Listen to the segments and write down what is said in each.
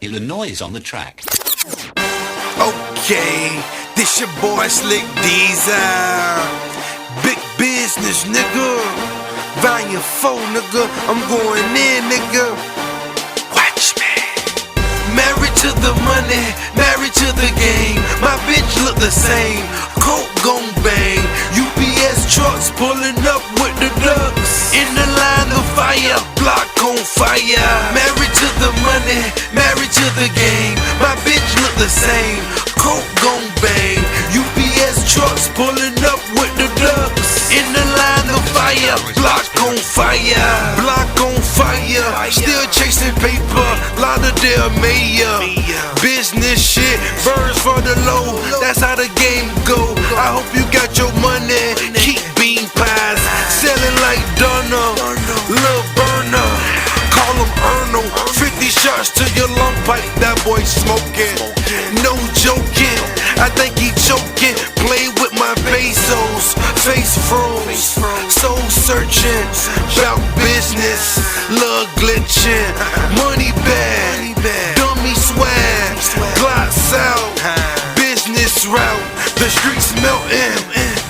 The noise on the track. Okay, this your boy Slick Diesel. Big business, nigga. Volume 4, nigga. I'm going in, nigga. Watch me. Married to the money, married to the game. My bitch look the same. Coke gon' bang. UPS trucks pulling up with the ducks. In the line of fire, block on fire. Married to the money, married to the game. My bitch look the same. Coke gon' bang. UPS trucks pulling up with the ducks. In the line of fire, block on fire. Block on fire. Still chasing paper, Lauderdale Mayor. Business shit, birds for the low. That's how the game go. I hope you got your money. Keep bean pies, selling like Donna, Lil Burner. Call him Erno. 50 shots to your lung pipe. That boy smoking. No joking. I think he choking. Play with my pesos. Face froze. Soul searching. About business. Love glitching. Money bad. Dummy swag. Glocks out. Business route. The streets melting.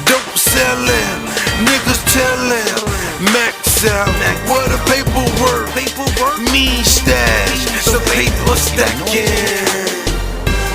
Dope selling. Niggas telling. Max out. What a paperwork. Mean stash. The paper stacking.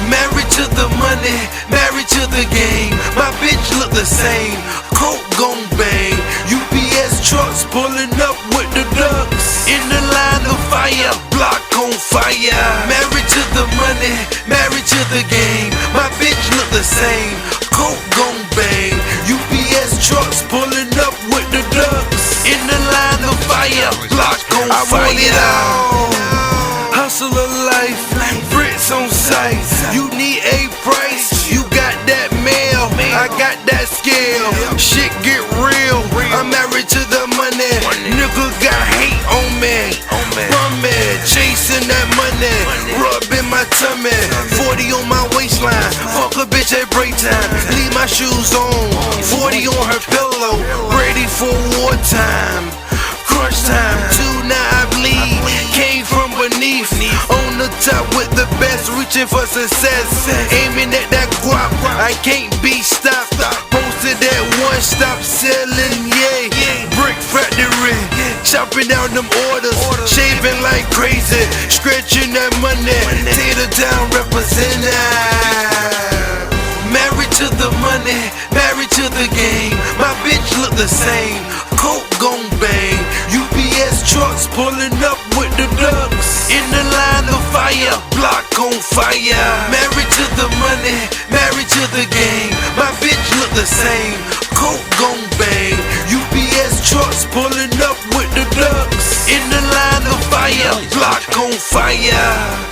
Married to the money, married to the game. My bitch look the same. Coke gon' bang. UPS trucks pulling up with the ducks. In the line of fire, block on fire. Married to the money, married to the game. My bitch look the same. Coke gon' bang. UPS trucks pulling up with the ducks. In the line of fire, block on fire. I want it all. Hustle of life, bricks on sight. You need a price, you got that mail, I got that scale. Shit get real, I'm married to the money. Nigga got hate on me, bummy, chasing that money, rubbing my tummy. 40 on my waistline, fuck a bitch at break time. Leave my shoes on, 40 on her pillow, ready for wartime. Crunch time, 2 now I bleed. Came from beneath, on the top with the best, reaching for success. Aiming at that guap, I can't be stopped. Posted at one stop selling, yeah. Brick factory, chopping down them orders, shaving like crazy, stretching that money. Tater down representing. Married to the money, married to the game. My bitch look the same. Coke gon' bang. UPS trucks pulling up with the ducks. In the line of fire, block on fire. Married to the money, married to the game. My bitch look the same. Coke gon' bang. UPS trucks pulling up with the ducks. In the line of fire, block on fire.